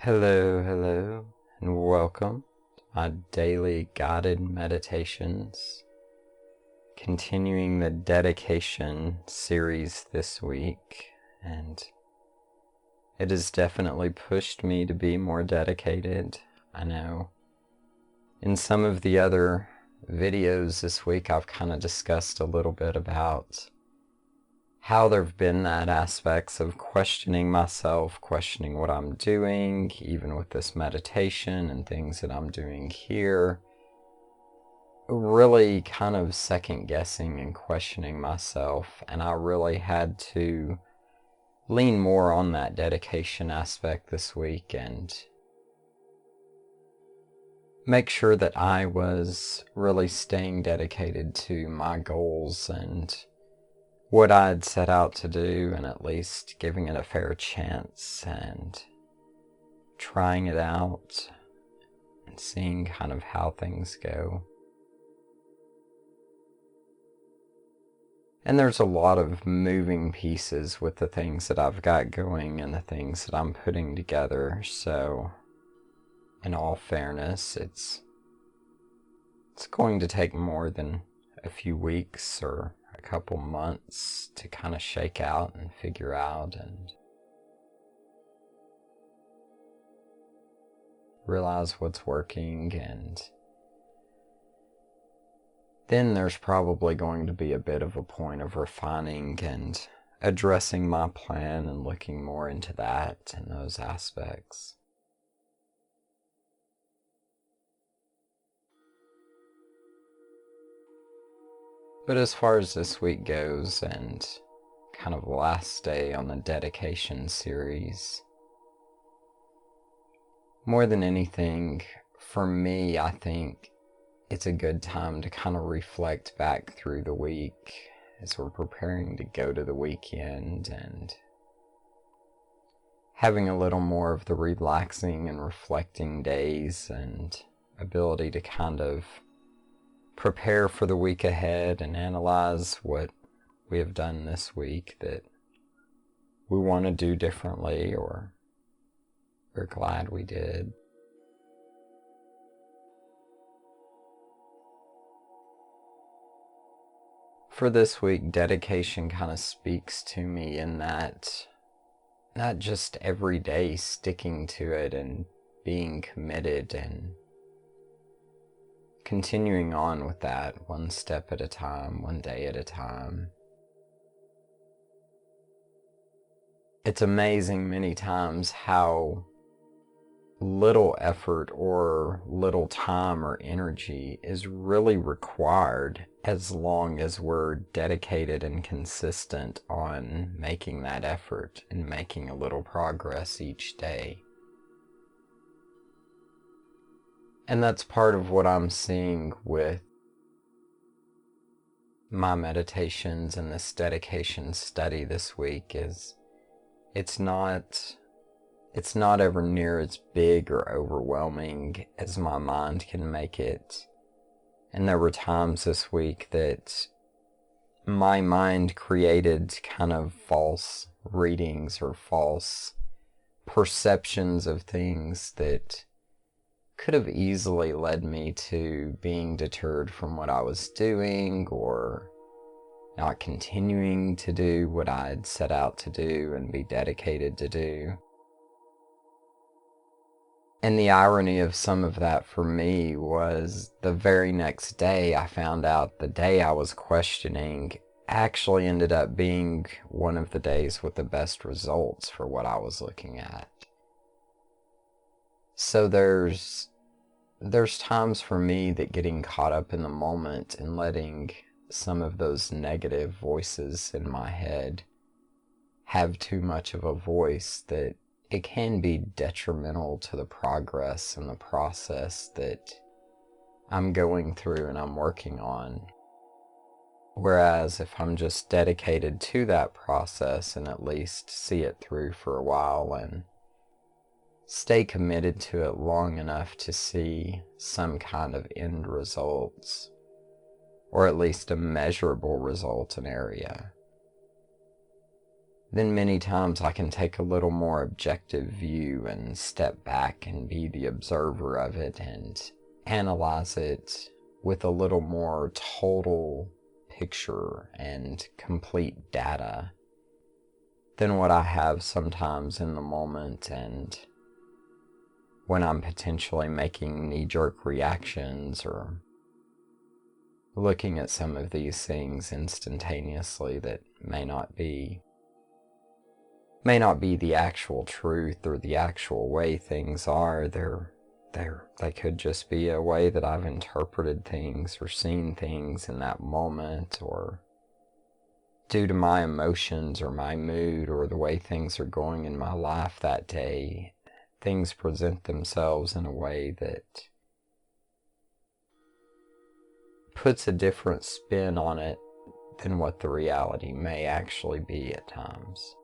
Hello, and welcome to my daily guided meditations. Continuing the dedication series this week, and it has definitely pushed me to be more dedicated. I know in some of the other videos this week I've kind of discussed a little bit about how there have been that aspects of questioning myself, questioning what I'm doing, even with this meditation and things that I'm doing here. Really kind of second guessing and questioning myself, and I really had to lean more on that dedication aspect this week and make sure that I was really staying dedicated to my goals and what I'd set out to do, and at least giving it a fair chance and trying it out and seeing kind of how things go. And there's a lot of moving pieces with the things that I've got going and the things that I'm putting together, so in all fairness, it's going to take more than a few weeks or a couple months to kind of shake out and figure out and realize what's working. And then there's probably going to be a bit of a point of refining and addressing my plan and looking more into that and those aspects. But as far as this week goes, and kind of the last day on the dedication series, more than anything, for me, I think it's a good time to kind of reflect back through the week as we're preparing to go to the weekend and having a little more of the relaxing and reflecting days and ability to kind of prepare for the week ahead and analyze what we have done this week that we want to do differently or we're glad we did. For this week, dedication kind of speaks to me in that not just every day sticking to it and being committed and continuing on with that one step at a time, one day at a time. It's amazing many times how little effort or little time or energy is really required as long as we're dedicated and consistent on making that effort and making a little progress each day. And that's part of what I'm seeing with my meditations and this dedication study this week is it's not ever near as big or overwhelming as my mind can make it. And there were times this week that my mind created kind of false readings or false perceptions of things that could have easily led me to being deterred from what I was doing or not continuing to do what I'd set out to do and be dedicated to do. And the irony of some of that for me was the very next day I found out the day I was questioning actually ended up being one of the days with the best results for what I was looking at. So there's times for me that getting caught up in the moment and letting some of those negative voices in my head have too much of a voice that it can be detrimental to the progress and the process that I'm going through and I'm working on. Whereas if I'm just dedicated to that process and at least see it through for a while and stay committed to it long enough to see some kind of end results, or at least a measurable result in area, then many times I can take a little more objective view and step back and be the observer of it and analyze it with a little more total picture and complete data than what I have sometimes in the moment, and when I'm potentially making knee-jerk reactions or looking at some of these things instantaneously that may not be the actual truth or the actual way things are. They could just be a way that I've interpreted things or seen things in that moment, or due to my emotions or my mood or the way things are going in my life that day, things present themselves in a way that puts a different spin on it than what the reality may actually be at times.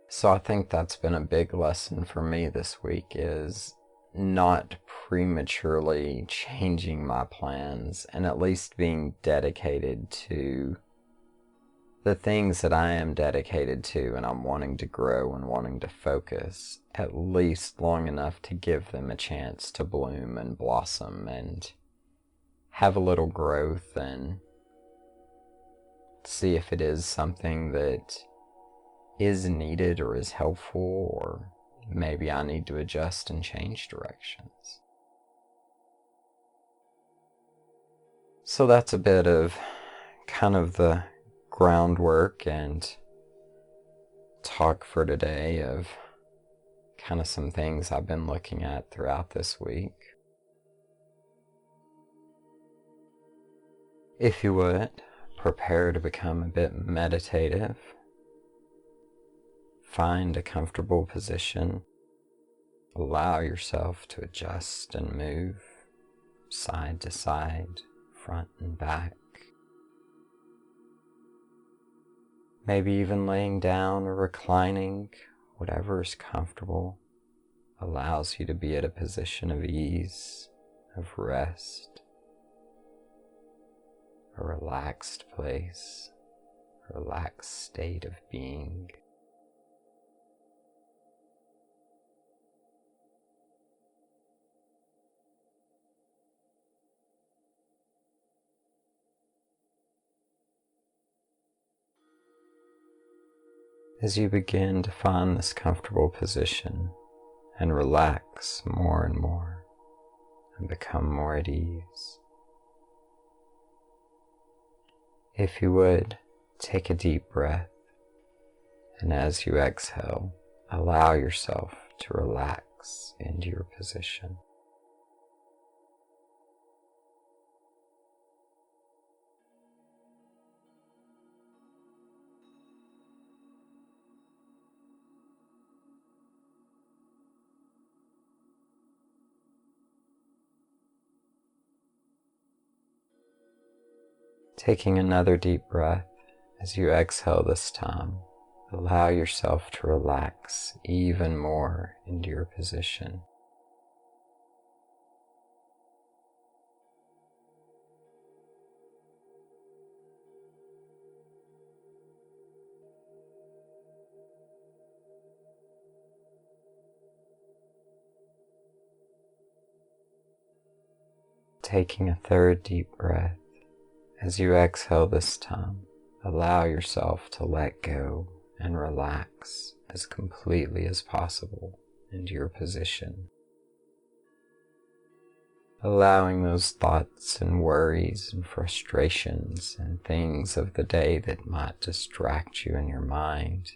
So I think that's been a big lesson for me this week, is not prematurely changing my plans and at least being dedicated to the things that I am dedicated to and I'm wanting to grow and wanting to focus at least long enough to give them a chance to bloom and blossom and have a little growth, and see if it is something that is needed or is helpful, or maybe I need to adjust and change directions. So that's a bit of kind of the groundwork and talk for today of kind of some things I've been looking at throughout this week. If you would, prepare to become a bit meditative. Find a comfortable position. Allow yourself to adjust and move side to side, front and back. Maybe even laying down or reclining, whatever is comfortable, allows you to be at a position of ease, of rest, a relaxed place, a relaxed state of being. As you begin to find this comfortable position and relax more and more and become more at ease, if you would, take a deep breath, and as you exhale, allow yourself to relax into your position. Taking another deep breath, as you exhale this time, allow yourself to relax even more into your position. Taking a third deep breath, as you exhale this time, allow yourself to let go and relax as completely as possible into your position. Allowing those thoughts and worries and frustrations and things of the day that might distract you in your mind,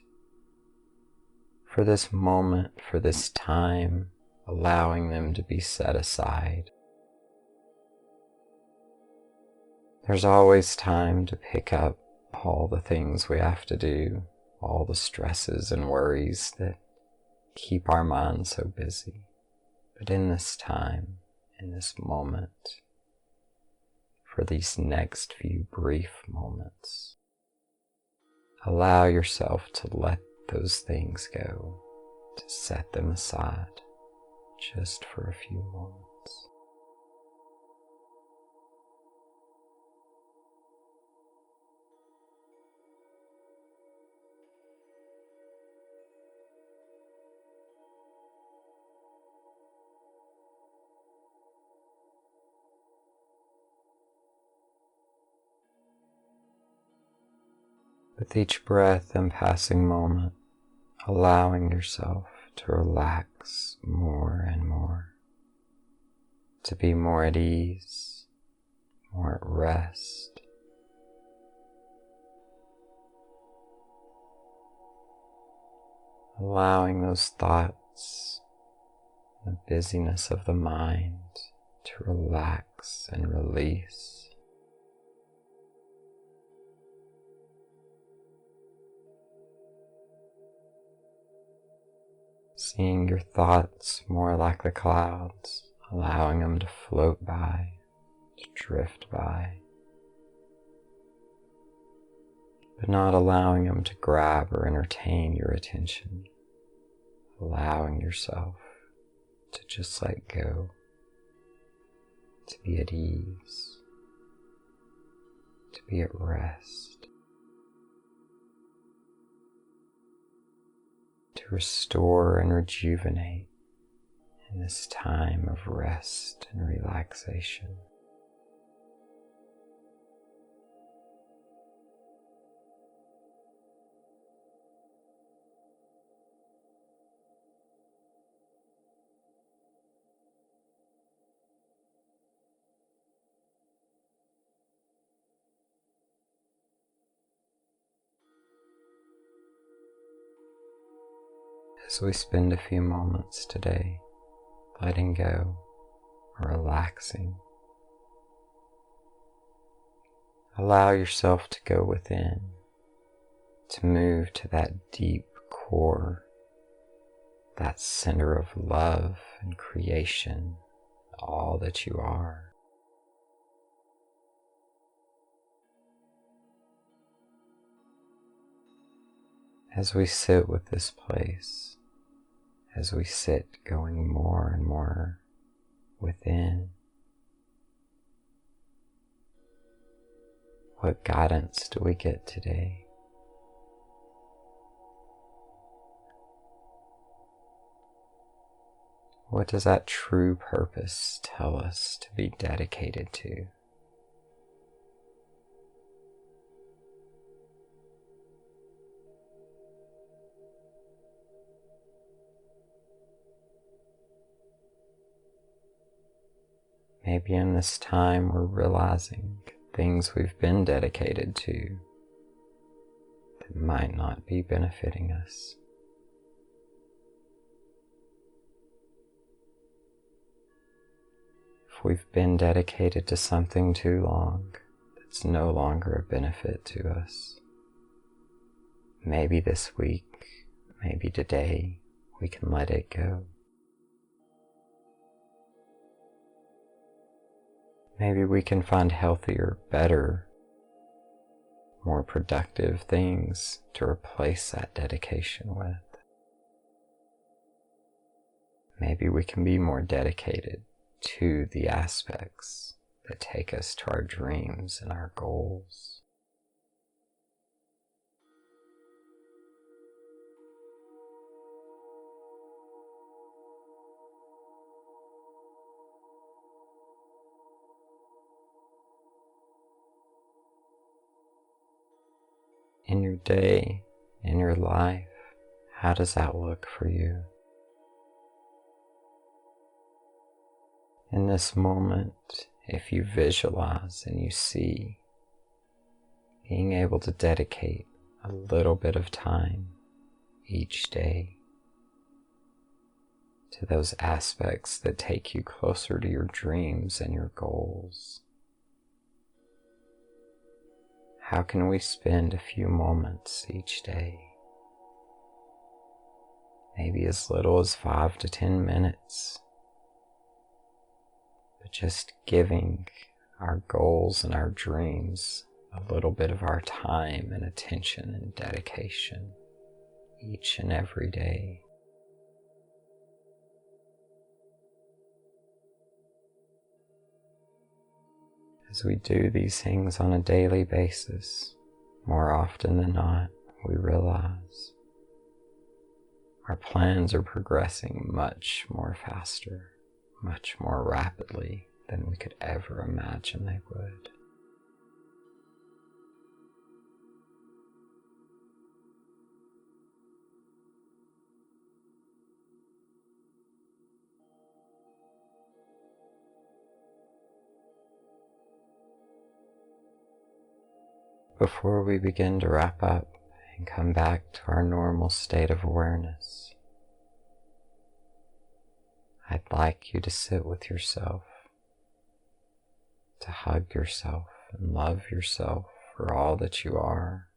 for this moment, for this time, allowing them to be set aside. There's always time to pick up all the things we have to do, all the stresses and worries that keep our minds so busy. But in this time, in this moment, for these next few brief moments, allow yourself to let those things go, to set them aside, just for a few moments. With each breath and passing moment, allowing yourself to relax more and more, to be more at ease, more at rest. Allowing those thoughts, the busyness of the mind to relax and release. Seeing your thoughts more like the clouds, allowing them to float by, to drift by, but not allowing them to grab or entertain your attention, allowing yourself to just let go, to be at ease, to be at rest. To restore and rejuvenate in this time of rest and relaxation. As we spend a few moments today letting go, relaxing, allow yourself to go within, to move to that deep core, that center of love and creation, all that you are. As we sit with this place, as we sit going more and more within, what guidance do we get today? What does that true purpose tell us to be dedicated to? Maybe in this time we're realizing things we've been dedicated to that might not be benefiting us. If we've been dedicated to something too long that's no longer a benefit to us, maybe this week, maybe today, we can let it go. Maybe we can find healthier, better, more productive things to replace that dedication with. Maybe we can be more dedicated to the aspects that take us to our dreams and our goals. In your day, in your life, how does that look for you? In this moment, if you visualize and you see being able to dedicate a little bit of time each day to those aspects that take you closer to your dreams and your goals, how can we spend a few moments each day? Maybe as little as 5 to 10 minutes, but just giving our goals and our dreams a little bit of our time and attention and dedication each and every day. As we do these things on a daily basis, more often than not, we realize our plans are progressing much more faster, much more rapidly than we could ever imagine they would. Before we begin to wrap up and come back to our normal state of awareness, I'd like you to sit with yourself, to hug yourself and love yourself for all that you are,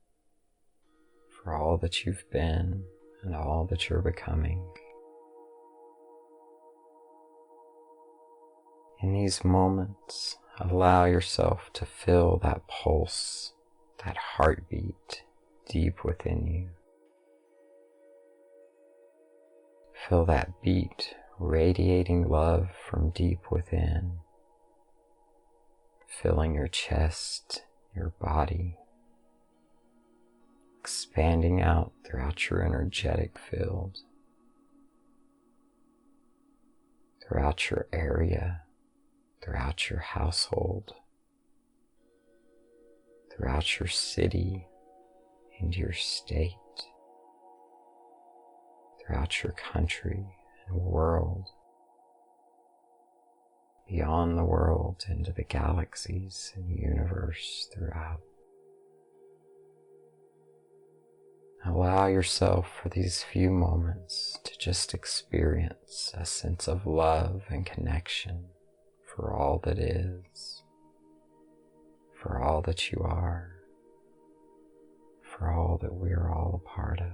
for all that you've been, and all that you're becoming. In these moments, allow yourself to feel that pulse, that heartbeat deep within you. Feel that beat radiating love from deep within, filling your chest, your body, expanding out throughout your energetic field, throughout your area, throughout your household, throughout your city and your state, throughout your country and world, beyond the world into the galaxies and universe throughout. Allow yourself for these few moments to just experience a sense of love and connection for all that is, for all that you are, for all that we are all a part of.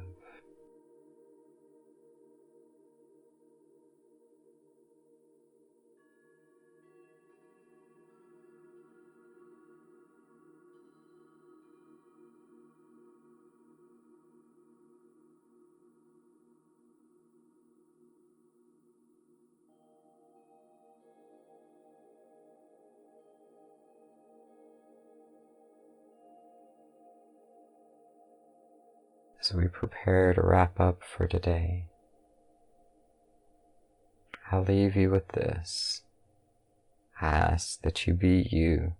As we prepare to wrap up for today, I'll leave you with this. I ask that you be you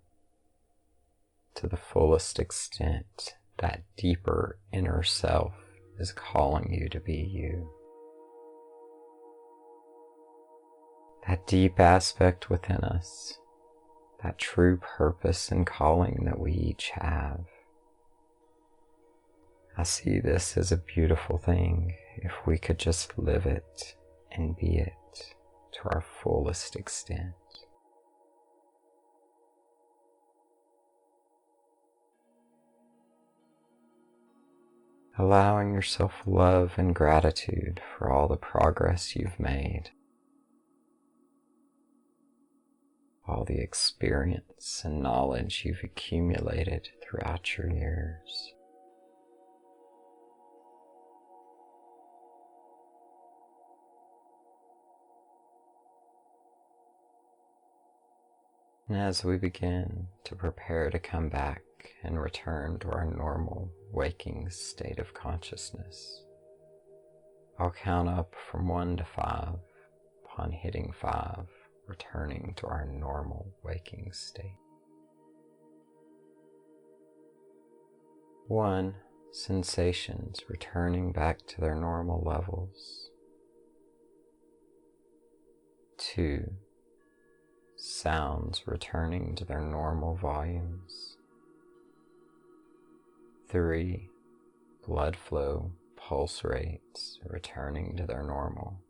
to the fullest extent that deeper inner self is calling you to be you. That deep aspect within us, that true purpose and calling that we each have. I see this as a beautiful thing if we could just live it and be it to our fullest extent. Allowing yourself love and gratitude for all the progress you've made, all the experience and knowledge you've accumulated throughout your years. And as we begin to prepare to come back and return to our normal waking state of consciousness, I'll count up from 1 to 5. Upon hitting 5, returning to our normal waking state. 1, sensations returning back to their normal levels. 2, sounds returning to their normal volumes. 3, blood flow, pulse rates returning to their normal.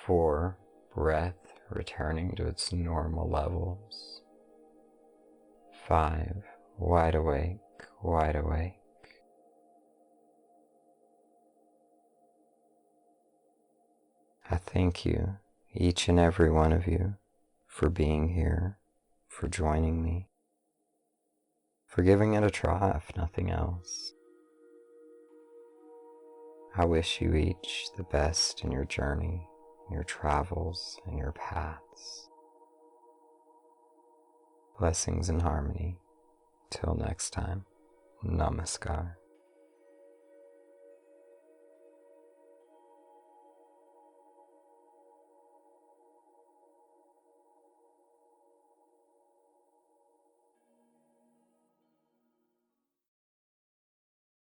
4, breath returning to its normal levels. 5, wide awake, wide awake. I thank you, each and every one of you, for being here, for joining me, for giving it a try if nothing else. I wish you each the best in your journey, your travels, and your paths. Blessings and harmony. Till next time. Namaskar.